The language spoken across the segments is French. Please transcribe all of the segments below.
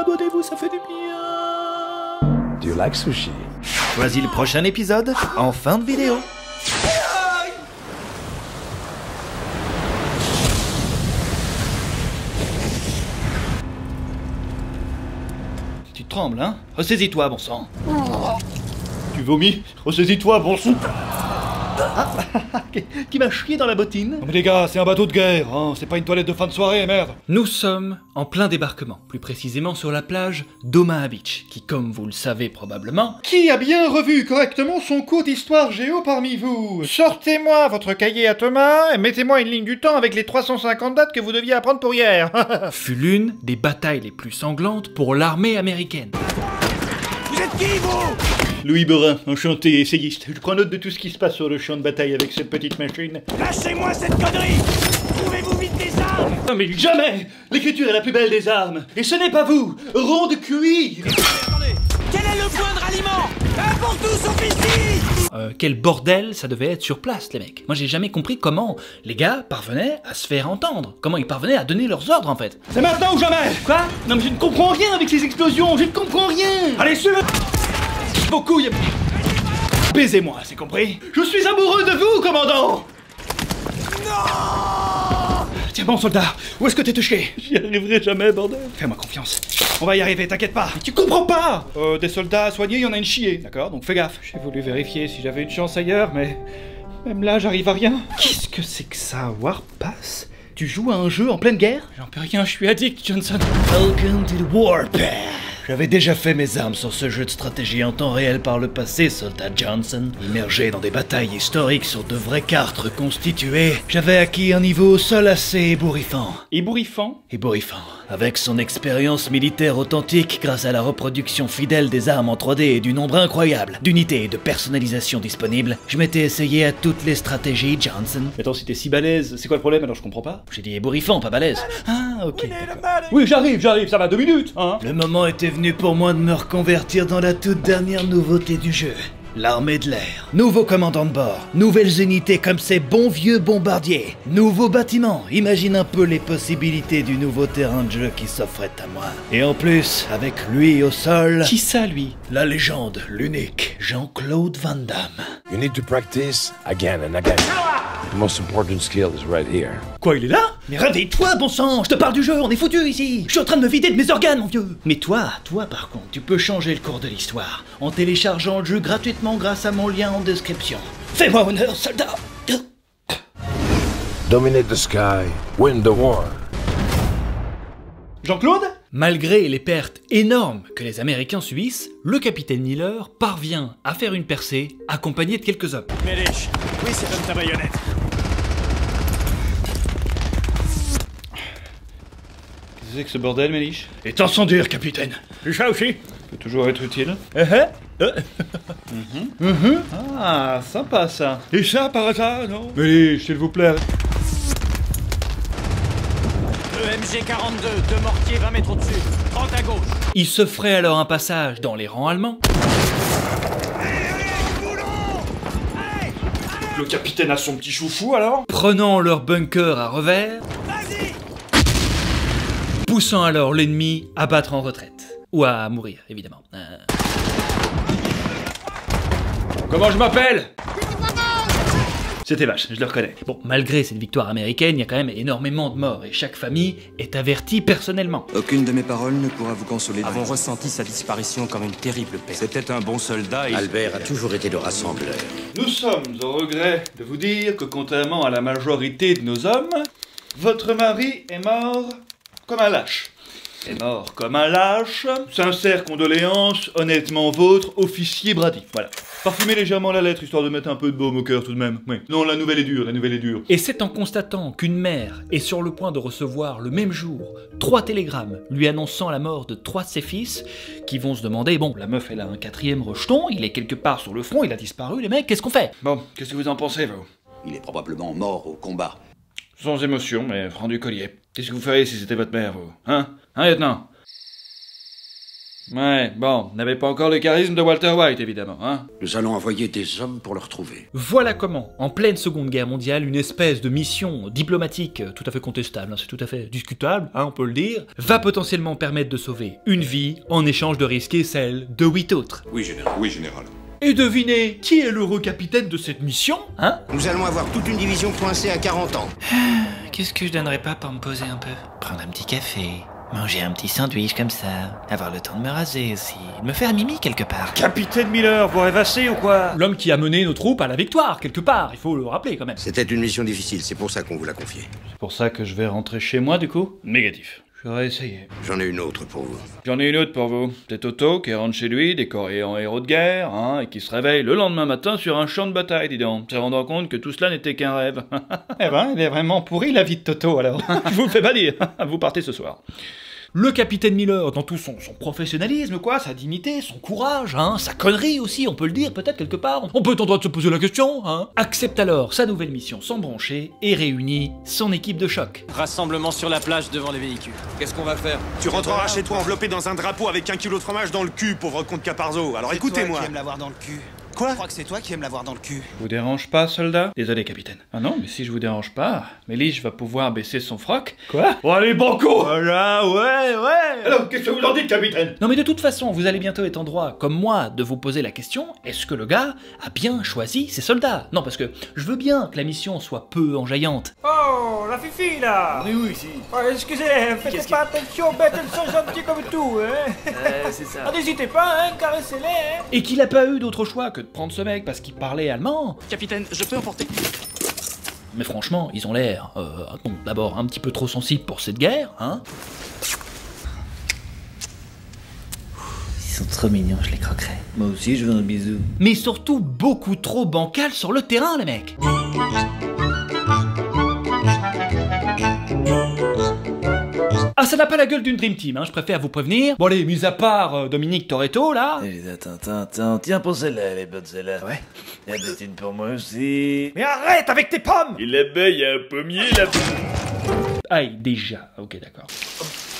abonnez-vous, ça fait du bien. Do you like sushi? Choisis le prochain épisode en fin de vidéo. Tu trembles, hein? Ressaisis-toi, bon sang. Tu vomis? Ressaisis-toi, bon sang. Qui m'a chié dans la bottine? Non mais les gars, c'est un bateau de guerre, hein, c'est pas une toilette de fin de soirée, merde. Nous sommes en plein débarquement, plus précisément sur la plage d'Omaha Beach, qui, comme vous le savez probablement... Qui a bien revu correctement son cours d'histoire géo parmi vous? Sortez-moi votre cahier à Thomas et mettez-moi une ligne du temps avec les 350 dates que vous deviez apprendre pour hier. fut l'une des batailles les plus sanglantes pour l'armée américaine. Vous êtes qui, vous? Louis Borin, enchanté, essayiste. Je prends note de tout ce qui se passe sur le champ de bataille avec cette petite machine. Lâchez-moi cette connerie! Trouvez-vous vite des armes! Non mais jamais! L'écriture est la plus belle des armes. Et ce n'est pas vous, rond de cuir. Attendez! Quel est le point de ralliement? Un pour tous, officier! Quel bordel ça devait être sur place, les mecs. Moi j'ai jamais compris comment les gars parvenaient à se faire entendre. Comment ils parvenaient à donner leurs ordres en fait. C'est maintenant ou jamais! Quoi? Non mais je ne comprends rien avec ces explosions, je ne comprends rien! Allez, suivez! Vos couilles! Baisez-moi, c'est compris? Je suis amoureux de vous, commandant! Non! Tiens bon, soldat, où est-ce que t'es touché? J'y arriverai jamais, bordel. Fais-moi confiance. On va y arriver, t'inquiète pas. Mais tu comprends pas! Des soldats à soigner, il y en a une chier, d'accord? Donc fais gaffe. J'ai voulu vérifier si j'avais une chance ailleurs, mais... même là, j'arrive à rien. Qu'est-ce que c'est que ça, Warpath? Tu joues à un jeu en pleine guerre? J'en peux rien, je suis addict, Johnson. Welcome to the Warpath. J'avais déjà fait mes armes sur ce jeu de stratégie en temps réel par le passé, soldat Johnson. Immergé dans des batailles historiques sur de vraies cartes reconstituées, j'avais acquis un niveau au sol assez ébouriffant. Ébouriffant? Ébouriffant. Avec son expérience militaire authentique, grâce à la reproduction fidèle des armes en 3D et du nombre incroyable d'unités et de personnalisation disponibles, je m'étais essayé à toutes les stratégies, Johnson. Mais attends, si t'es si balèze, c'est quoi le problème alors je comprends pas? J'ai dit ébouriffant, pas balèze. Ah, ok, d'accord. Oui, j'arrive, ça va 2 minutes, hein? Le moment était venu pour moi de me reconvertir dans la toute dernière nouveauté du jeu. L'armée de l'air. Nouveau commandant de bord. Nouvelles unités comme ces bons vieux bombardiers. Nouveaux bâtiments. Imagine un peu les possibilités du nouveau terrain de jeu qui s'offrait à moi. Et en plus, avec lui au sol... Qui ça, lui? La légende, l'unique, Jean-Claude Van Damme. You need to practice again and again. The most important skill is right here. Quoi, il est là? Mais réveille-toi, bon sang! Je te parle du jeu, on est foutu ici! Je suis en train de me vider de mes organes, mon vieux! Mais toi par contre, tu peux changer le cours de l'histoire en téléchargeant le jeu gratuitement grâce à mon lien en description. Fais-moi honneur, soldat! Dominate the sky, win the war. Jean-Claude? Malgré les pertes énormes que les Américains subissent, le capitaine Miller parvient à faire une percée accompagné de quelques hommes. Mélich, oui, c'est comme ta baïonnette. Qu'est-ce que c'est que ce bordel, Mélich? Et incendiaire, capitaine! Ça aussi? Peut toujours être utile. Ah, sympa ça. Et ça, par hasard, non? Mélich, s'il vous plaît. EMG-42, 2 mortiers 20 mètres au-dessus, 30 à gauche. Ils se feraient alors un passage dans les rangs allemands. Le capitaine a son petit chouchou alors? Prenant leur bunker à revers, Vas-y! poussant alors l'ennemi à battre en retraite. Ou à mourir, évidemment. Comment je m'appelle? C'était vache, je le reconnais. Bon, malgré cette victoire américaine, il y a quand même énormément de morts et chaque famille est avertie personnellement. Aucune de mes paroles ne pourra vous consoler. Avons ressenti sa disparition comme une terrible perte. C'était un bon soldat et... Albert a toujours été le rassembleur. Nous sommes au regret de vous dire que contrairement à la majorité de nos hommes, votre mari est mort comme un lâche. Est mort comme un lâche. Sincères condoléances, honnêtement vôtre, officier Brady. Voilà. Parfumez légèrement la lettre, histoire de mettre un peu de baume au cœur tout de même. Oui. Non, la nouvelle est dure, la nouvelle est dure. Et c'est en constatant qu'une mère est sur le point de recevoir le même jour 3 télégrammes lui annonçant la mort de 3 de ses fils, qui vont se demander, bon, la meuf elle a un 4e rejeton, il est quelque part sur le front, il a disparu, les mecs, qu'est-ce qu'on fait? Bon, qu'est-ce que vous en pensez, vous? Il est probablement mort au combat. Sans émotion, mais franc du collier. Qu'est-ce que vous feriez si c'était votre mère, vous? Hein, lieutenant? Ouais, bon, n'avait pas encore le charisme de Walter White, évidemment, hein. Nous allons envoyer des hommes pour le retrouver. Voilà comment, en pleine Seconde Guerre mondiale, une espèce de mission diplomatique tout à fait contestable, hein, c'est tout à fait discutable, hein, on peut le dire, va potentiellement permettre de sauver une vie en échange de risquer celle de 8 autres. Oui, général. Oui, général. Et devinez, qui est l'heureux capitaine de cette mission, hein? Nous allons avoir toute une division coincée à 40 ans. Qu'est-ce que je donnerais pas pour me poser un peu? Prendre un petit café, manger un petit sandwich comme ça, avoir le temps de me raser aussi, de me faire mimi quelque part. Capitaine Miller, vous rêvassez ou quoi? L'homme qui a mené nos troupes à la victoire, quelque part, il faut le rappeler quand même. C'était une mission difficile, c'est pour ça qu'on vous l'a confiée. C'est pour ça que je vais rentrer chez moi, du coup? Négatif. J'aurais essayé. J'en ai une autre pour vous. J'en ai une autre pour vous. C'est Toto qui rentre chez lui, décoré en héros de guerre, hein, et qui se réveille le lendemain matin sur un champ de bataille, dis donc, se rendant compte que tout cela n'était qu'un rêve. Eh ben, il est vraiment pourri la vie de Toto, alors. Je vous le fais pas dire. Vous partez ce soir. Le capitaine Miller, dans tout son professionnalisme, quoi, sa dignité, son courage, hein, sa connerie aussi, on peut le dire peut-être quelque part, on peut être en train de se poser la question, hein, accepte alors sa nouvelle mission sans broncher et réunit son équipe de choc. Rassemblement sur la plage devant les véhicules. Qu'est-ce qu'on va faire? Tu rentreras chez toi enveloppé dans un drapeau avec 1 kilo de fromage dans le cul, pauvre comte Caparzo. Alors écoutez-moi. C'est toi qui aime l'avoir dans le cul. Quoi? Je crois que c'est toi qui aime l'avoir dans le cul. Vous dérange pas, soldat? Désolé, capitaine. Ah non, mais si je vous dérange pas, Mélige va pouvoir baisser son froc. Quoi? Oh, allez, banco! Voilà, ouais! Alors, qu'est-ce que vous en dites, capitaine? Non mais de toute façon, vous allez bientôt être en droit, comme moi, de vous poser la question, est-ce que le gars a bien choisi ses soldats? Non, parce que je veux bien que la mission soit peu enjaillante. Oh, la fifi là! On est où ici? Oh, excusez, faites pas attention, bêtes, elles sont gentilles comme tout, hein! C'est ça. Ah, n'hésitez pas, hein, caressez-les, hein! Et qu'il a pas eu d'autre choix que de prendre ce mec parce qu'il parlait allemand. Capitaine, je peux emporter. Mais franchement, ils ont l'air, bon, d'abord un petit peu trop sensibles pour cette guerre, hein. Ils sont trop mignons, je les croquerai. Moi aussi, je veux un bisou. Mais surtout beaucoup trop bancal sur le terrain, les mecs. Ah, ça n'a pas la gueule d'une Dream Team, hein, je préfère vous prévenir. Bon allez, mis à part Dominique Toretto, là... Attends, tiens pour celle-là, elle est bonne celle-là. Ouais. Il y a des pour moi aussi. Mais arrête avec tes pommes! Et là-bas, il y a un pommier, là-bas. Aïe, déjà, ok, d'accord.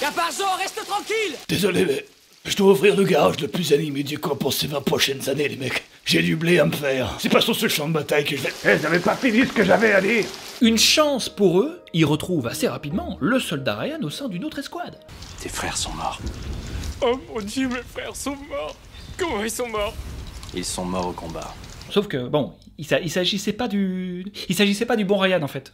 Caparzo, reste tranquille! Désolé, mais je dois ouvrir le garage le plus animé du camp pour ces 20 prochaines années, les mecs. J'ai du blé à me faire. C'est pas sur ce champ de bataille que je vais... Eh, j'avais pas fini ce que j'avais à dire. Une chance pour eux, ils retrouvent assez rapidement le soldat Ryan au sein d'une autre escouade. Tes frères sont morts. Oh mon Dieu, mes frères sont morts. Comment ils sont morts? Ils sont morts au combat. Sauf que, bon, il s'agissait pas du bon Ryan, en fait.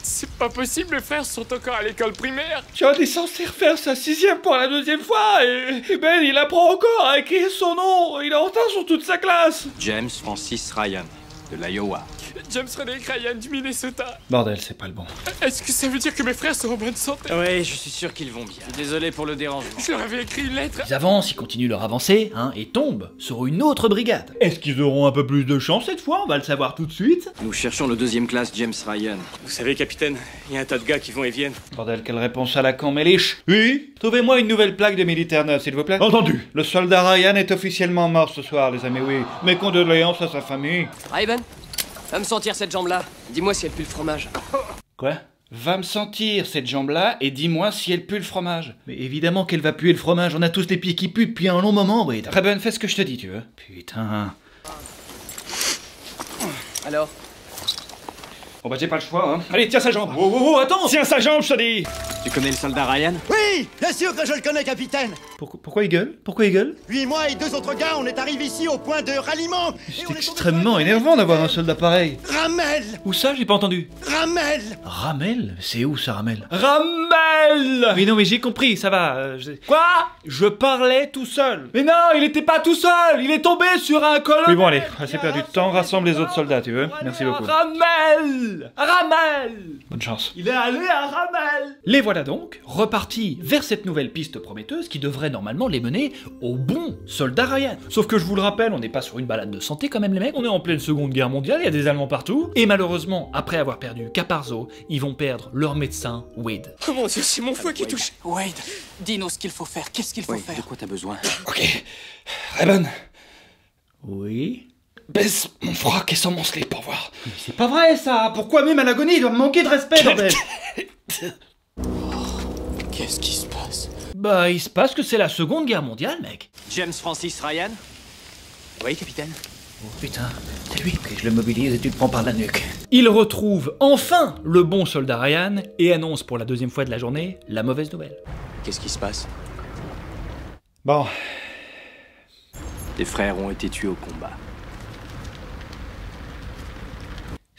C'est pas possible, mes frères sont encore à l'école primaire. John est censé refaire sa 6e pour la 2e fois, et Ben, il apprend encore à écrire son nom. Il est en retard sur toute sa classe. James Francis Ryan, de l'Iowa. James Frederick Ryan du Minnesota. Bordel, c'est pas le bon. Est-ce que ça veut dire que mes frères sont en bonne santé? Oui, je suis sûr qu'ils vont bien. Désolé pour le dérangement. Je leur avais écrit une lettre. Ils avancent, ils continuent leur avancée, hein, et tombent sur une autre brigade. Est-ce qu'ils auront un peu plus de chance cette fois? On va le savoir tout de suite. Nous cherchons le 2e classe James Ryan. Vous savez, capitaine, il y a un tas de gars qui vont et viennent. Bordel, quelle réponse à la con, Méliche? Oui? Trouvez-moi une nouvelle plaque de militaire neuf, s'il vous plaît. Entendu. Le soldat Ryan est officiellement mort ce soir, les amis, oui. Mes condoléances à sa famille. Raven, va me sentir cette jambe-là. Dis-moi si elle pue le fromage. Quoi? Va me sentir cette jambe-là et dis-moi si elle pue le fromage. Mais évidemment qu'elle va puer le fromage, on a tous les pieds qui puent depuis un long moment, Wade. Très bien, fais ce que je te dis, tu veux. Putain. Alors? Bon bah j'ai pas le choix, hein. Allez, tiens sa jambe. Oh, attends. Tiens sa jambe, je te dis. Tu connais le soldat Ryan? Oui, bien sûr que je le connais, capitaine! Pourquoi il gueule? Pourquoi il gueule? Lui, moi et 2 autres gars, on est arrivés ici au point de ralliement! C'est extrêmement énervant d'avoir un soldat pareil. Ramel! Où ça? J'ai pas entendu. Ramel! Ramel? C'est où ça, Ramel? Ramel! Mais non, mais j'ai compris, ça va. Quoi? Je parlais tout seul. Mais non, il était pas tout seul! Il est tombé sur un colonel! Oui, bon, allez, assez perdu de temps, rassemble les autres soldats, tu veux? Merci beaucoup. Ramel! Ramel! Bonne chance. Il est allé à Ramel! Les voilà donc, repartis vers cette nouvelle piste prometteuse qui devrait normalement les mener au bon soldat Ryan. Sauf que je vous le rappelle, on n'est pas sur une balade de santé quand même les mecs, on est en pleine Seconde Guerre mondiale, il y a des Allemands partout, et malheureusement, après avoir perdu Caparzo, ils vont perdre leur médecin, Wade. Oh mon Dieu, c'est mon foie qui touche. Wade, dis-nous ce qu'il faut faire. Qu'est-ce qu'il faut faire? De quoi t'as besoin? Ok. Raven, Oui? baisse mon froc et sans mon slip pour voir. Mais c'est pas vrai ça! Pourquoi même à l'agonie il doit me manquer de respect, bordel? Qu'est-ce qui se passe? Bah, il se passe que c'est la Seconde Guerre mondiale, mec. James Francis Ryan? Oui, capitaine. Oh putain, c'est lui. Ok, je le mobilise et tu te prends par la nuque. Il retrouve enfin le bon soldat Ryan et annonce pour la deuxième fois de la journée la mauvaise nouvelle. Qu'est-ce qui se passe? Bon, Tes frères ont été tués au combat.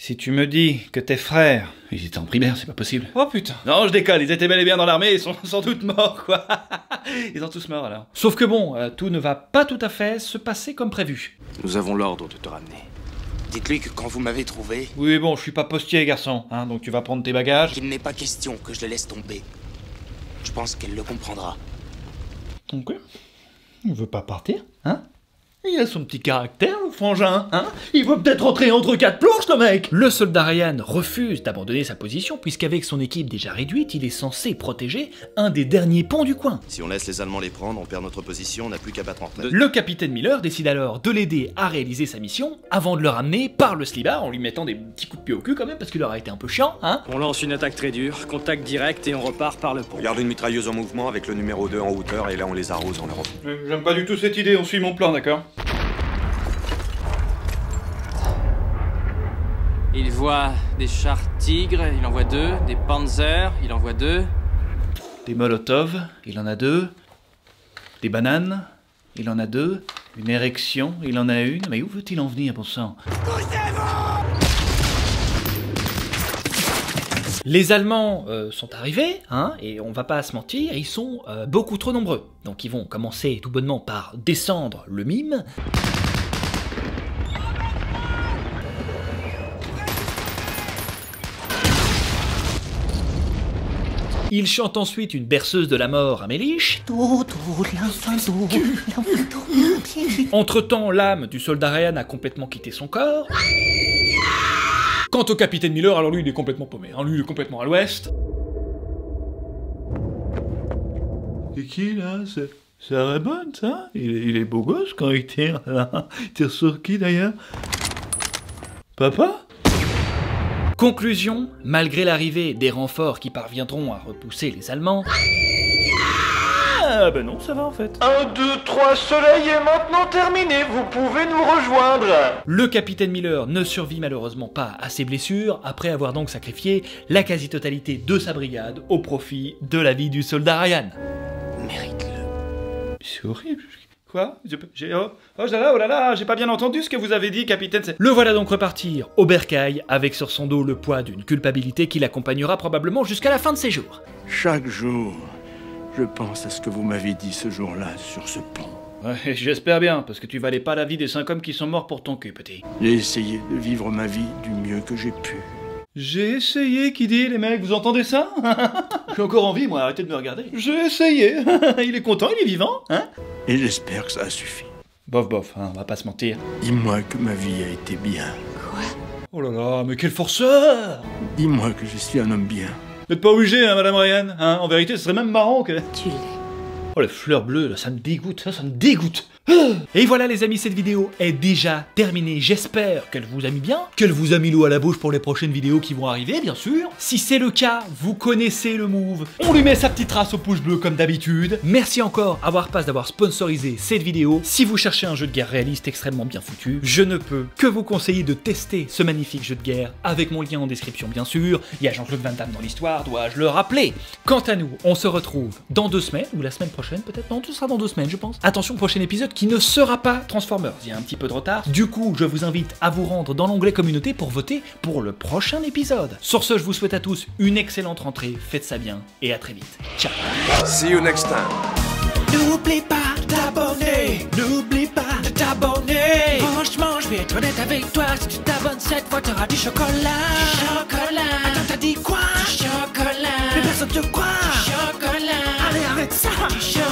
si tu me dis que tes frères... Ils étaient en primaire, c'est pas possible. Oh putain. Non, je décolle, ils étaient bel et bien dans l'armée, ils sont sans doute morts, quoi. Ils sont tous morts, alors. Sauf que bon, tout ne va pas tout à fait se passer comme prévu. Nous avons l'ordre de te ramener. Dites-lui que quand vous m'avez trouvé, Oui, bon, je suis pas postier, garçon, hein, donc tu vas prendre tes bagages. qu'il n'est pas question que je le laisse tomber. Je pense qu'elle le comprendra. Ok. Il veut pas partir, hein? Il a son petit caractère, le frangin, hein? Il veut peut-être rentrer entre quatre planches, le mec! Le soldat Ryan refuse d'abandonner sa position puisqu'avec son équipe déjà réduite, il est censé protéger un des derniers ponts du coin. Si on laisse les Allemands les prendre, on perd notre position, on n'a plus qu'à battre en retraite. Le capitaine Miller décide alors de l'aider à réaliser sa mission avant de le ramener par le slibard en lui mettant des petits coups de pied au cul quand même parce qu'il aurait été un peu chiant, hein? On lance une attaque très dure, contact direct et on repart par le pont. Regarde une mitrailleuse en mouvement avec le numéro 2 en hauteur et là on les arrose en leur offre. J'aime pas du tout cette idée, on suit mon plan, d'accord? Il voit des chars tigres, il en voit 2, des panzers, il en voit 2. Des Molotov, il en a 2. Des bananes, il en a 2. Une érection, il en a une. Mais où veut-il en venir, bon sang? Les Allemands sont arrivés, hein, et on va pas se mentir, ils sont beaucoup trop nombreux. Donc ils vont commencer tout bonnement par descendre le mime. Ils chantent ensuite une berceuse de la mort à Méliche. Entre-temps, l'âme du soldat Ryan a complètement quitté son corps. Quant au capitaine Miller, alors lui il est complètement paumé, hein. Lui il est complètement à l'ouest. C'est qui là? C'est Raymond, ça? Il est beau gosse quand il tire là. Il tire sur qui d'ailleurs? Papa? Conclusion, malgré l'arrivée des renforts qui parviendront à repousser les Allemands... Ah ben non, ça va en fait. 1, 2, 3, soleil est maintenant terminé, vous pouvez nous rejoindre. Le capitaine Miller ne survit malheureusement pas à ses blessures, après avoir donc sacrifié la quasi-totalité de sa brigade au profit de la vie du soldat Ryan. Mérite-le. C'est horrible. Quoi? Oh là là, j'ai pas bien entendu ce que vous avez dit, capitaine. Le voilà donc repartir au bercail, avec sur son dos le poids d'une culpabilité qui l'accompagnera probablement jusqu'à la fin de ses jours. Chaque jour, je pense à ce que vous m'avez dit ce jour-là sur ce pont. Ouais, j'espère bien, parce que tu valais pas la vie des 5 hommes qui sont morts pour ton cul, petit. J'ai essayé de vivre ma vie du mieux que j'ai pu. J'ai essayé, qui dit, les mecs, vous entendez ça? Je suis encore en vie, moi, arrêtez de me regarder. J'ai essayé. Il est content, il est vivant, hein? Et j'espère que ça a suffi. Bof, bof, hein, on va pas se mentir. Dis-moi que ma vie a été bien. Oh là là, mais quel forceur! Dis-moi que je suis un homme bien. Vous n'êtes pas obligé, hein, madame Ryan, hein? En vérité, ce serait même marrant que... Tu l'es. Oh, les fleurs bleues, là, ça me dégoûte, ça me dégoûte! Et voilà les amis, cette vidéo est déjà terminée. J'espère qu'elle vous a mis bien, qu'elle vous a mis l'eau à la bouche pour les prochaines vidéos qui vont arriver, bien sûr. Si c'est le cas, vous connaissez le move. On lui met sa petite trace au pouce bleu comme d'habitude. Merci encore à Warpass d'avoir sponsorisé cette vidéo. Si vous cherchez un jeu de guerre réaliste extrêmement bien foutu, je ne peux que vous conseiller de tester ce magnifique jeu de guerre avec mon lien en description, bien sûr. Il y a Jean-Claude Van Damme dans l'histoire, dois-je le rappeler. Quant à nous, on se retrouve dans 2 semaines, ou la semaine prochaine peut-être. Non, tout sera dans 2 semaines, je pense. Attention, prochain épisode qui ne sera pas Transformers, il y a un petit peu de retard. Du coup, je vous invite à vous rendre dans l'onglet communauté pour voter pour le prochain épisode. Sur ce, je vous souhaite à tous une excellente rentrée, faites ça bien et à très vite. Ciao. See you next time. N'oublie pas de t'abonner, n'oublie pas de t'abonner. Franchement, je vais être honnête avec toi, si tu t'abonnes cette fois, t'auras du chocolat. Du chocolat. Attends, t'as dit quoi? Du chocolat. Mais personne te croit. Du chocolat. Allez, arrête ça. Du chocolat.